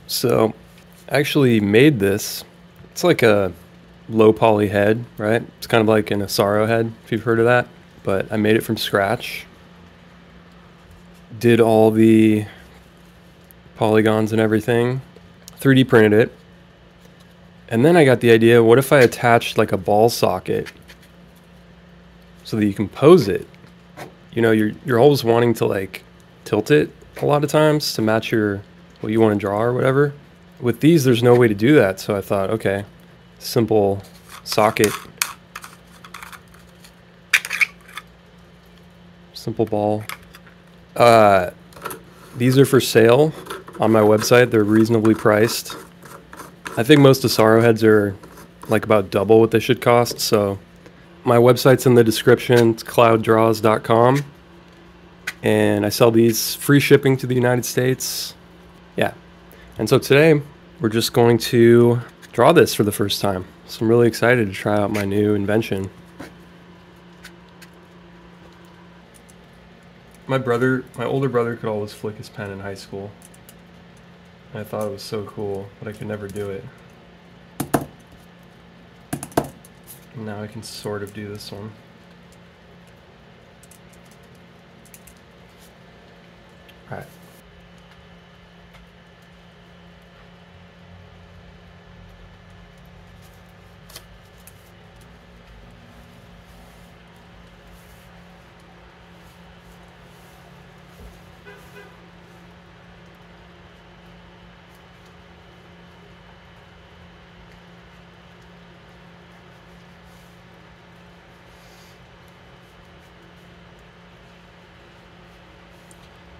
So, I actually made this. It's like a low poly head, right? It's kind of like an Asaro head, if you've heard of that. But I made it from scratch. Did all the polygons and everything. 3D printed it. And then I got the idea, what if I attached like a ball socket so that you can pose it? You know, you're always wanting to like tilt it a lot of times to match your what you want to draw or whatever. With these, there's no way to do that, so I thought, okay, simple socket, simple ball. These are for sale on my website. They're reasonably priced. I think most Asaro heads are like about double what they should cost, so my website's in the description. It's clouddraws.com, and I sell these free shipping to the United States. Yeah, and so today we're just going to draw this for the first time. So I'm really excited to try out my new invention. My older brother could always flick his pen in high school. I thought it was so cool, but I could never do it. And now I can sort of do this one. All right.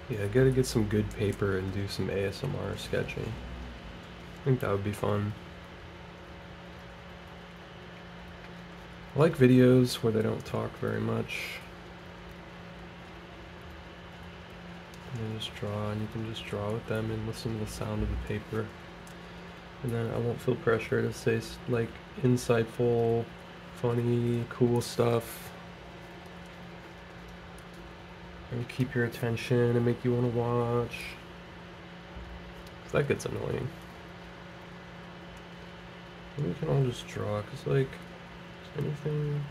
Yeah, I gotta get some good paper and do some ASMR sketching. I think that would be fun. I like videos where they don't talk very much. And they just draw, and you can just draw with them and listen to the sound of the paper. And then I won't feel pressure to say like insightful, funny, cool stuff. And keep your attention and make you want to watch. That gets annoying. Maybe we can all just draw, because like, anything...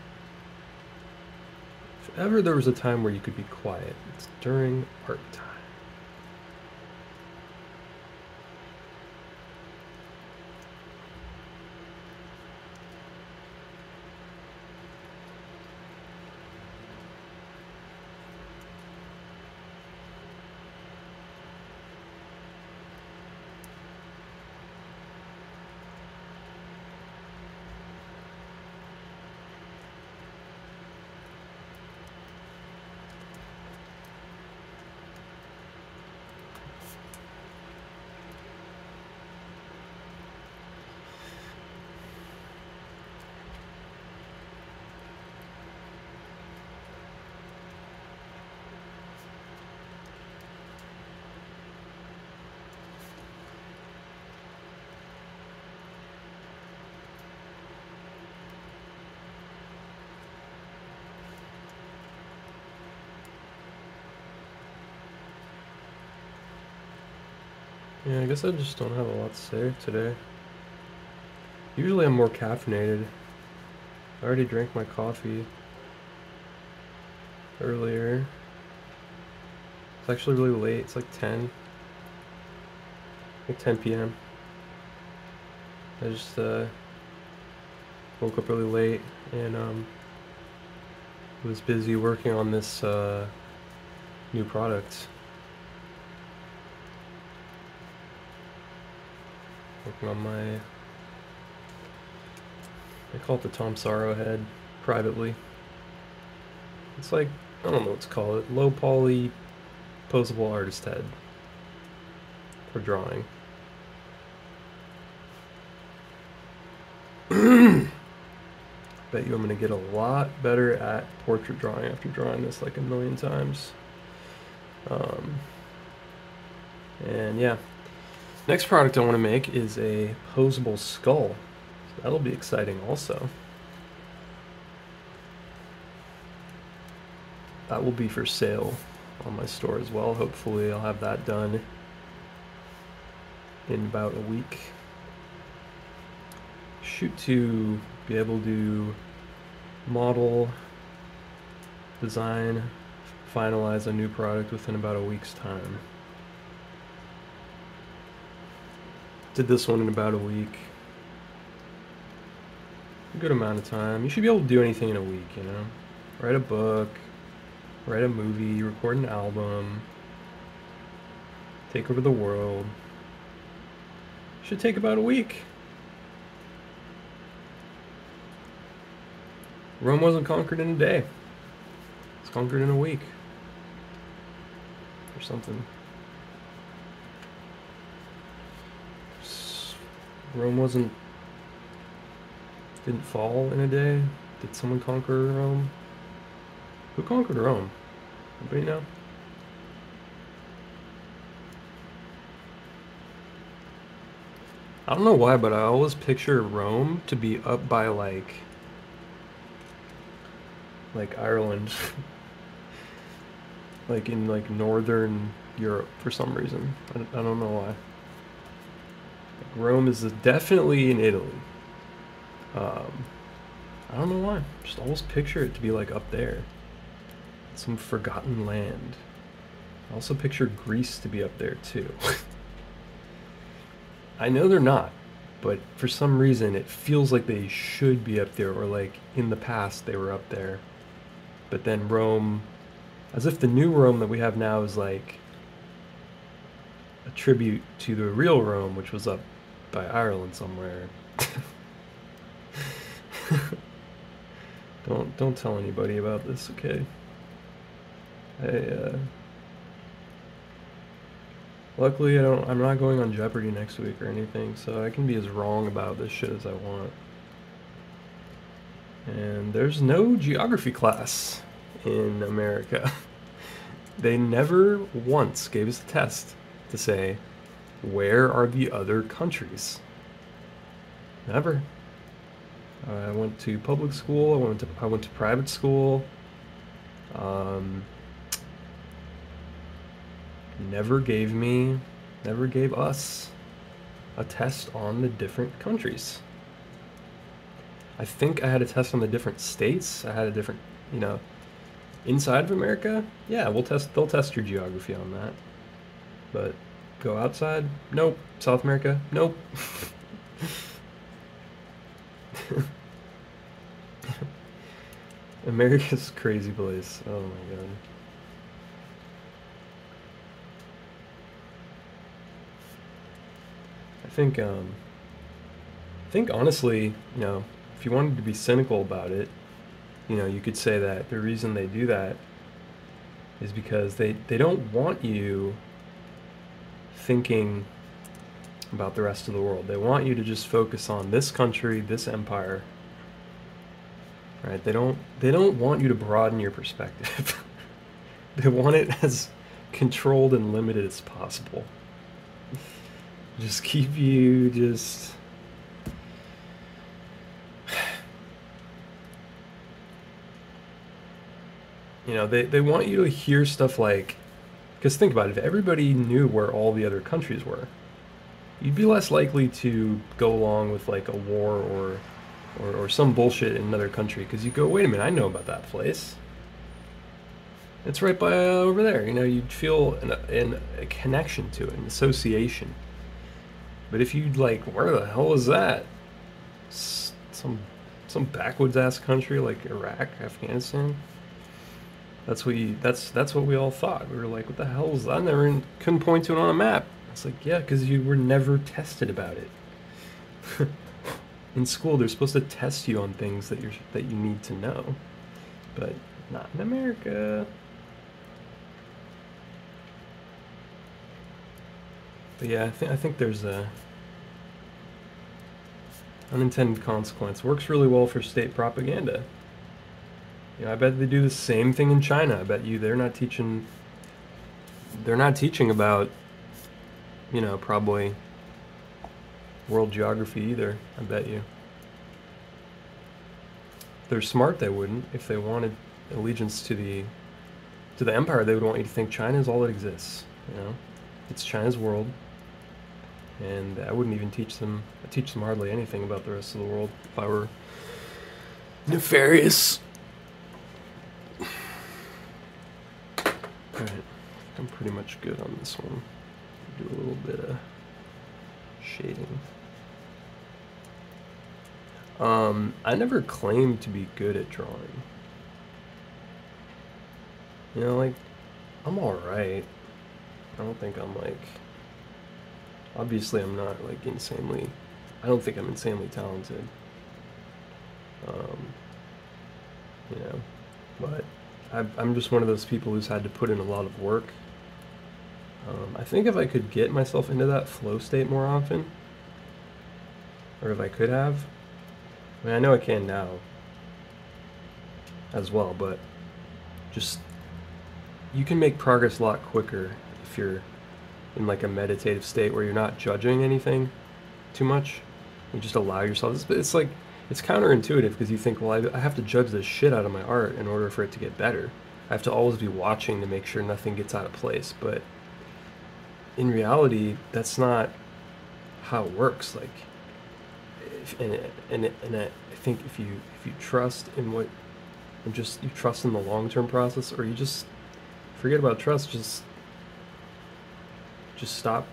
If ever there was a time where you could be quiet, it's during art time. Yeah, I guess I just don't have a lot to say today. Usually I'm more caffeinated. I already drank my coffee earlier. It's actually really late. It's like 10. Like 10 p.m. I just woke up really late and was busy working on this new product. Working on my, I call it the Tom Sorrow head privately. It's like, I don't know what to call it, low poly posable artist head for drawing. Bet you I'm gonna get a lot better at portrait drawing after drawing this like a million times. And yeah. Next product I want to make is a posable skull. So that'll be exciting also. That will be for sale on my store as well. Hopefully I'll have that done in about a week. Shoot to be able to model, design, finalize a new product within about a week's time. Did this one in about a week. A good amount of time. You should be able to do anything in a week, you know? Write a book, write a movie, record an album, take over the world. Should take about a week. Rome wasn't conquered in a day. It's conquered in a week. Or something. Rome didn't fall in a day. Did someone conquer Rome? Who conquered Rome? Anybody know? I don't know why, but I always picture Rome to be up by like Ireland. Like in like northern Europe for some reason. I don't know why. Like Rome is definitely in Italy. I don't know why. Just always picture it to be like up there. Some forgotten land. I also picture Greece to be up there too. I know they're not, but for some reason it feels like they should be up there, or like in the past they were up there. But then Rome, as if the new Rome that we have now is like a tribute to the real Rome, which was up by Ireland somewhere. Don't tell anybody about this, okay? Luckily I'm not going on Jeopardy next week or anything, so I can be as wrong about this shit as I want. And there's no geography class in America. They never once gave us a test to say, where are the other countries? Never. I went to public school, I went to private school. Never gave us a test on the different countries. I think I had a test on the different states. I had a different, you know, inside of America. Yeah, they'll test your geography on that. But go outside? Nope. South America? Nope. America's a crazy place. Oh my god. I think honestly, you know, if you wanted to be cynical about it, you know, you could say that the reason they do that is because they don't want you thinking about the rest of the world. They want you to just focus on this country, this empire. Right? They don't want you to broaden your perspective. They want it as controlled and limited as possible. Just keep you just... You know, they want you to hear stuff like... Because think about it, if everybody knew where all the other countries were, you'd be less likely to go along with like a war or some bullshit in another country, because you go, wait a minute, I know about that place. It's right by over there. You know, you'd feel a connection to it, an association. But if you'd like, where the hell is that? Some backwoods ass country like Iraq, Afghanistan. That's what we all thought. We were like, what the hell is that? I never couldn't point to it on a map. It's like, yeah, because you were never tested about it. In school, they're supposed to test you on things that you need to know, but not in America. But yeah, I think there's a unintended consequence. Works really well for state propaganda. You know, I bet they do the same thing in China. I bet you they're not teaching about, you know, probably world geography either. I bet you. If they're smart, they wouldn't. If they wanted allegiance to the empire, they would want you to think China is all that exists. You know, it's China's world. and I wouldn't even teach them hardly anything about the rest of the world if I were nefarious. Alright, I'm pretty much good on this one. Do a little bit of shading. I never claimed to be good at drawing. You know, like, I'm alright. I don't think I'm like, obviously I'm not like insanely, I don't think I'm insanely talented. You know, but I'm just one of those people who's had to put in a lot of work. I think if I could get myself into that flow state more often, or if I could have, I mean, I know I can now as well, but just, you can make progress a lot quicker if you're in like a meditative state where you're not judging anything too much. You just allow yourself. It's like, it's counterintuitive because you think, well, I have to judge the shit out of my art in order for it to get better. I have to always be watching to make sure nothing gets out of place. But in reality, that's not how it works. Like, and I think if you trust in what, and just you trust in the long-term process, or you just forget about trust, just stop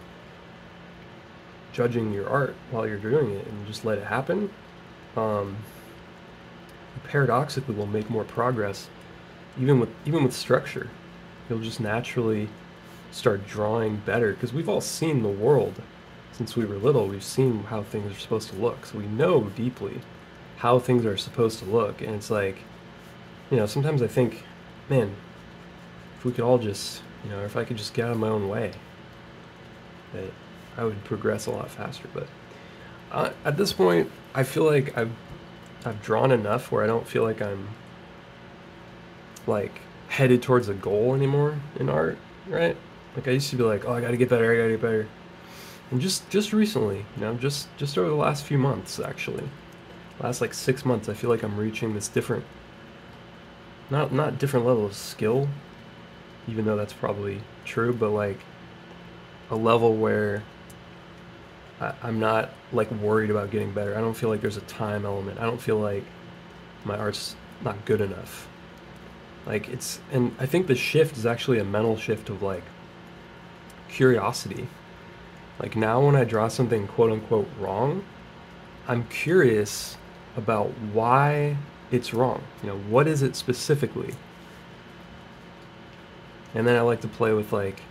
judging your art while you're doing it and just let it happen. Paradoxically, will make more progress, even with structure. You'll just naturally start drawing better because we've all seen the world since we were little. We've seen how things are supposed to look, so we know deeply how things are supposed to look. And it's like, you know, sometimes I think, man, if we could all just, you know, if I could just get out of my own way, that I would progress a lot faster. But at this point, I feel like I've drawn enough where I don't feel like I'm like headed towards a goal anymore in art, right? Like I used to be like, oh, I gotta get better, I gotta get better. And just recently, you know, just over the last few months, actually, last like 6 months, I feel like I'm reaching this different, not different level of skill, even though that's probably true, but like a level where I'm not like worried about getting better. I don't feel like there's a time element. I don't feel like my art's not good enough. Like it's, and I think the shift is actually a mental shift of like curiosity. Like now when I draw something quote unquote wrong, I'm curious about why it's wrong. You know, what is it specifically? And then I like to play with like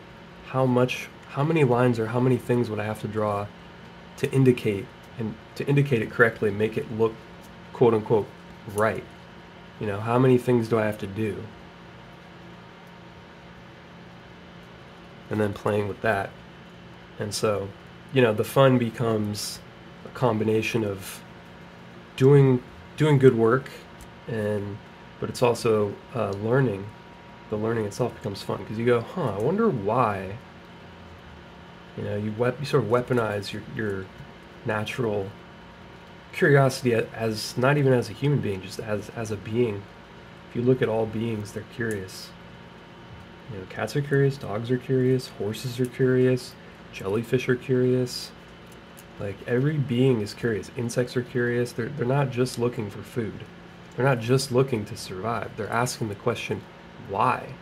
how many lines or how many things would I have to draw to indicate it correctly, make it look quote unquote right. You know, how many things do I have to do? And then playing with that. And so, you know, the fun becomes a combination of doing good work, but it's also learning. The learning itself becomes fun because you go, huh, I wonder why. You know, you sort of weaponize your natural curiosity as not even as a human being, just as a being. If you look at all beings, they're curious. You know, cats are curious, dogs are curious, horses are curious, jellyfish are curious. Like every being is curious. Insects are curious. They're not just looking for food. They're not just looking to survive. They're asking the question, why?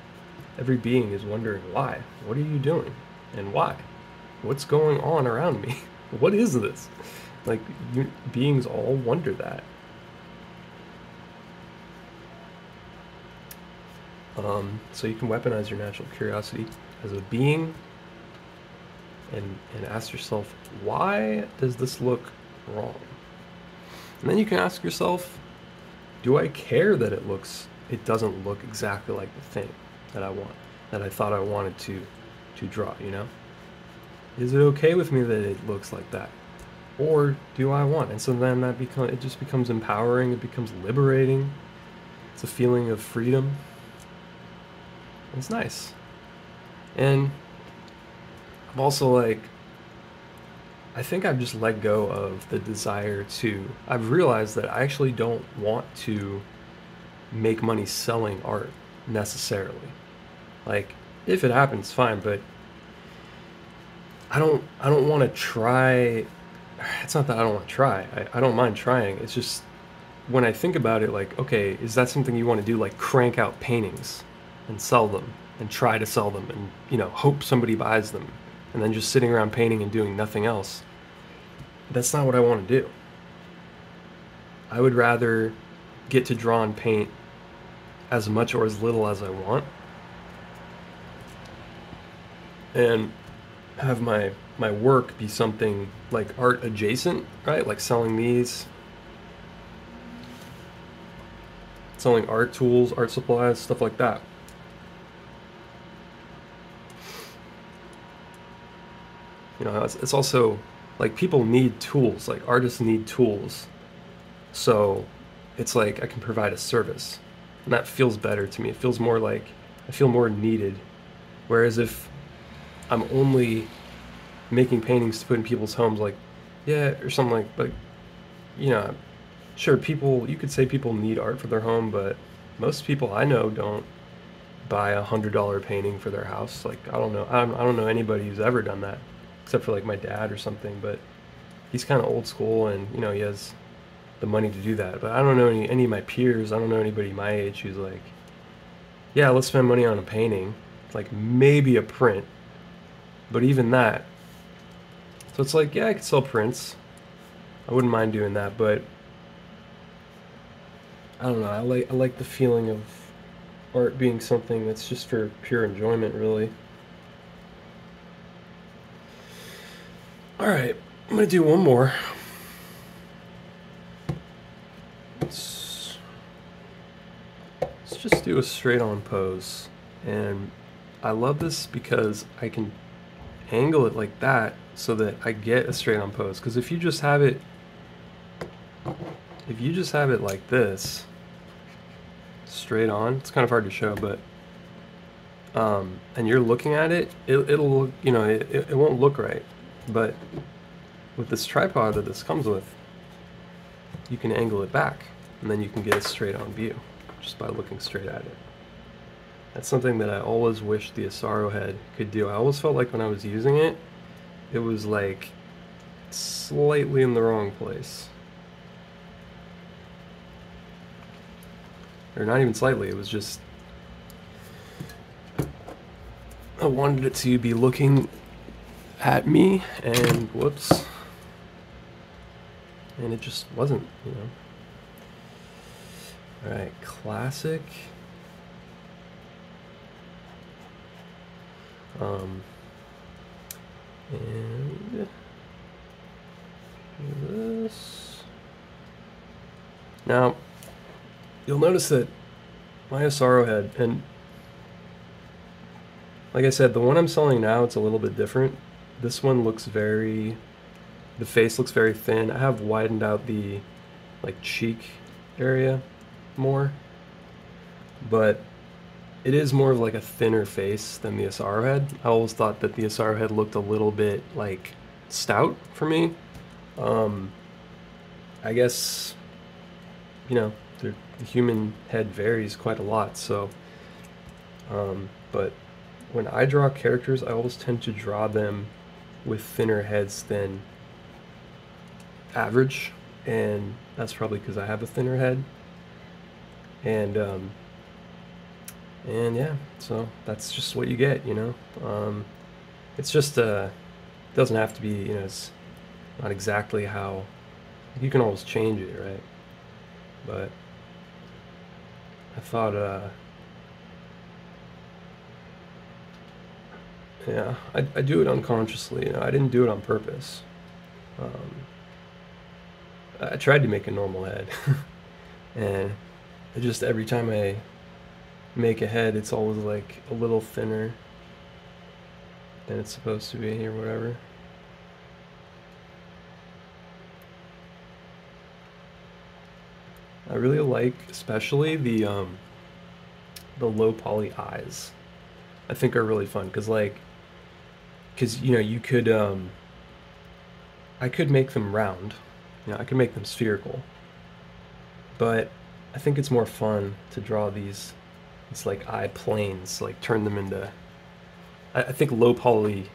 Every being is wondering why. What are you doing? And why? What's going on around me? What is this? Like, beings all wonder that. So you can weaponize your natural curiosity as a being and ask yourself, why does this look wrong? And then you can ask yourself, do I care that it doesn't look exactly like the thing that I want, that I thought I wanted to draw, you know? Is it okay with me that it looks like that? Or do I want? And so then it just becomes empowering, it becomes liberating. It's a feeling of freedom. It's nice. And I'm also like, I think I've just let go of the desire I've realized that I actually don't want to make money selling art necessarily. Like, if it happens, fine, but I don't want to try. It's not that I don't want to try. I don't mind trying. It's just when I think about it, like, okay, is that something you want to do? Like crank out paintings and sell them and try to sell them and, hope somebody buys them and then just sitting around painting and doing nothing else. That's not what I want to do. I would rather get to draw and paint as much or as little as I want and have my work be something like art adjacent, right? Like selling art tools, art supplies, stuff like that. It's also like people need tools, like artists need tools. So it's like I can provide a service. And that feels better to me. It feels more like I feel more needed. Whereas if I'm only making paintings to put in people's homes, like, yeah, or something like, you know, sure, you could say people need art for their home, but most people I know don't buy $100 painting for their house. Like, I don't know anybody who's ever done that, except for like my dad or something, but he's kind of old school and, he has the money to do that. But I don't know any of my peers, I don't know anybody my age who's like, yeah, let's spend money on a painting, like maybe a print, but even that. So it's like, yeah, I could sell prints. I wouldn't mind doing that, but I don't know. I like the feeling of art being something that's just for pure enjoyment, really. All right, I'm gonna do one more. Let's just do a straight-on pose, and I love this because I can angle it like that so that I get a straight-on pose. Because if you just have it like this, straight on, it's kind of hard to show, but and you're looking at it, it'll look, it won't look right. But with this tripod that this comes with, you can angle it back, and then you can get a straight-on view just by looking straight at it. That's something that I always wished the Asaro head could do. I always felt like when I was using it, it was like slightly in the wrong place. Or not even slightly, it was just, I wanted it to be looking at me, and whoops, and it just wasn't, Alright, classic. And this. Now, you'll notice that my Asaro head, and like I said, the one I'm selling now, it's a little bit different. This one looks the face looks very thin. I have widened out the cheek area more, but it is more of like a thinner face than the Asaro head. I always thought that the Asaro head looked a little bit like stout for me. I guess, the human head varies quite a lot, so, but when I draw characters, I always tend to draw them with thinner heads than average, and that's probably because I have a thinner head. And yeah, so that's just what you get, It's just, it doesn't have to be, it's not exactly how, you can always change it, right? But I thought, yeah, I do it unconsciously, I didn't do it on purpose. I tried to make a normal head, and it just, every time I make a head, it's always like a little thinner than it's supposed to be or whatever. I really like especially the low poly eyes. I think are really fun because you could I could make them round, I could make them spherical, but I think it's more fun to draw these like eye planes, like turn them into, I think low poly,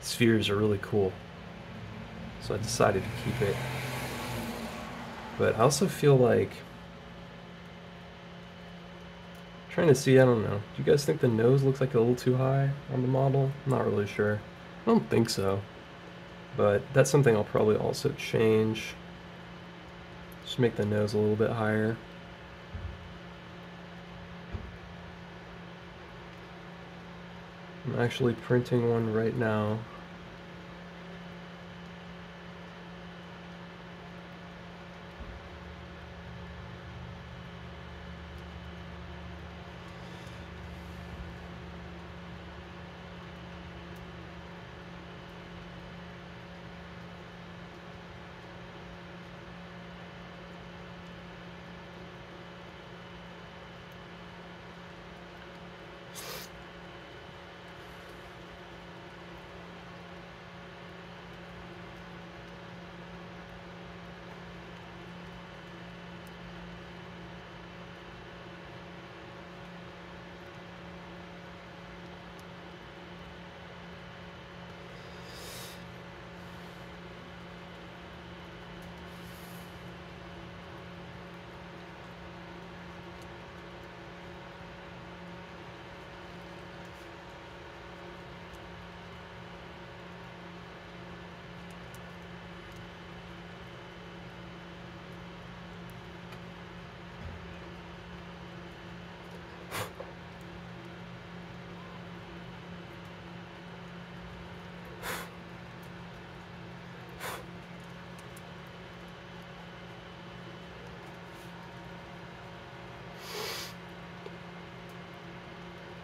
spheres are really cool. So I decided to keep it. But I also feel like, trying to see, I don't know. Do you guys think the nose looks like a little too high on the model? I'm not really sure. I don't think so. But that's something I'll probably also change. Just make the nose a little bit higher. I'm actually printing one right now.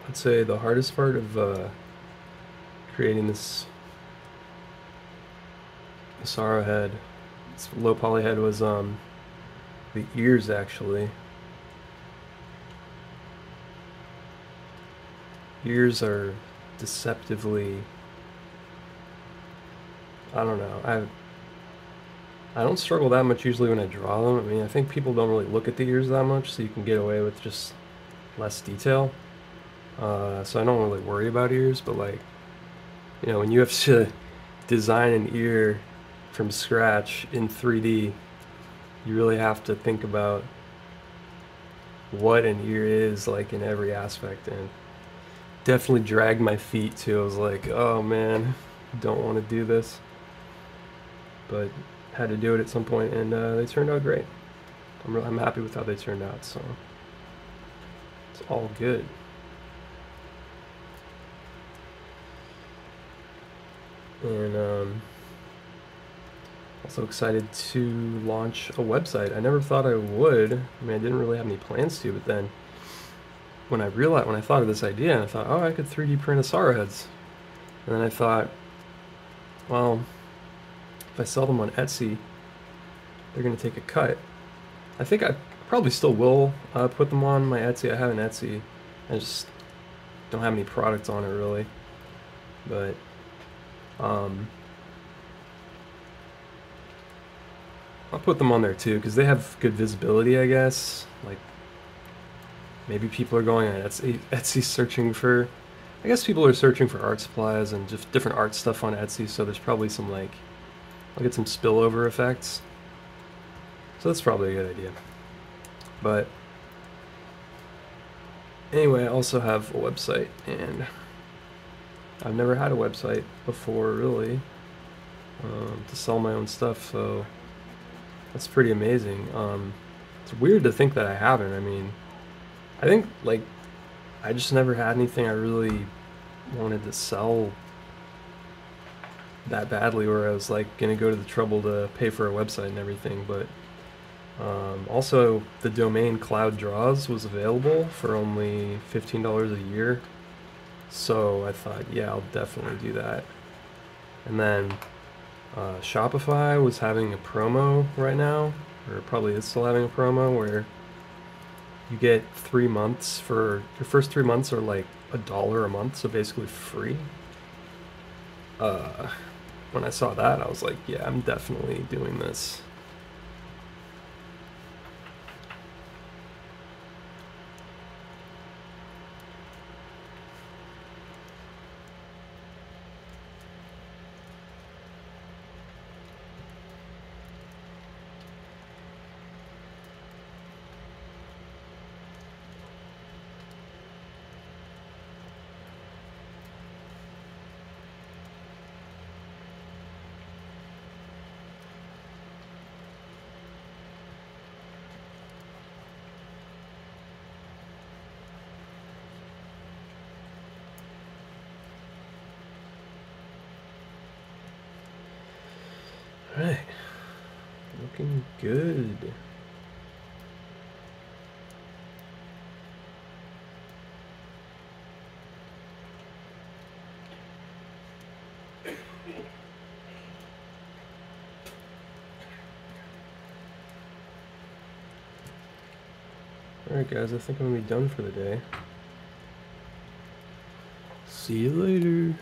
I'd say the hardest part of creating this Arrowhead, this low poly head, was the ears actually. Ears are deceptively, I don't know, I don't struggle that much usually when I draw them. I mean, I think people don't really look at the ears that much, so you can get away with just less detail. So I don't really worry about ears, but like, you know, when you have to design an ear from scratch in 3D, you really have to think about what an ear is like in every aspect, and definitely dragged my feet too. I was like, oh man, don't want to do this, but had to do it at some point, and they turned out great. I'm happy with how they turned out, so it's all good. And also excited to launch a website. I never thought I would. I mean, I didn't really have any plans to, but then when I thought of this idea, I thought, oh, I could 3D print Asaro heads. And then I thought, well, if I sell them on Etsy, they're going to take a cut. I think I probably still will put them on my Etsy. I have an Etsy. I just don't have any products on it really. But I'll put them on there too, because they have good visibility, I guess. Like, maybe people are going on Etsy searching for, I guess people are searching for art supplies and just different art stuff on Etsy, so there's probably some, like, I'll get some spillover effects. So that's probably a good idea. But anyway, I also have a website, and I've never had a website before, really, to sell my own stuff, so that's pretty amazing. It's weird to think that I haven't. I mean, I think, like, I just never had anything I really wanted to sell that badly, where I was, like, gonna go to the trouble to pay for a website and everything. But also, the domain Cloud Draws was available for only $15 a year. So I thought, yeah, I'll definitely do that. And then Shopify was having a promo right now, or probably is still having a promo, where you get 3 months for your first 3 months are like $1 a month, so basically free. When I saw that, I was like, yeah, I'm definitely doing this. Alright. Looking good. Alright guys, I think I'm gonna be done for the day. See you later.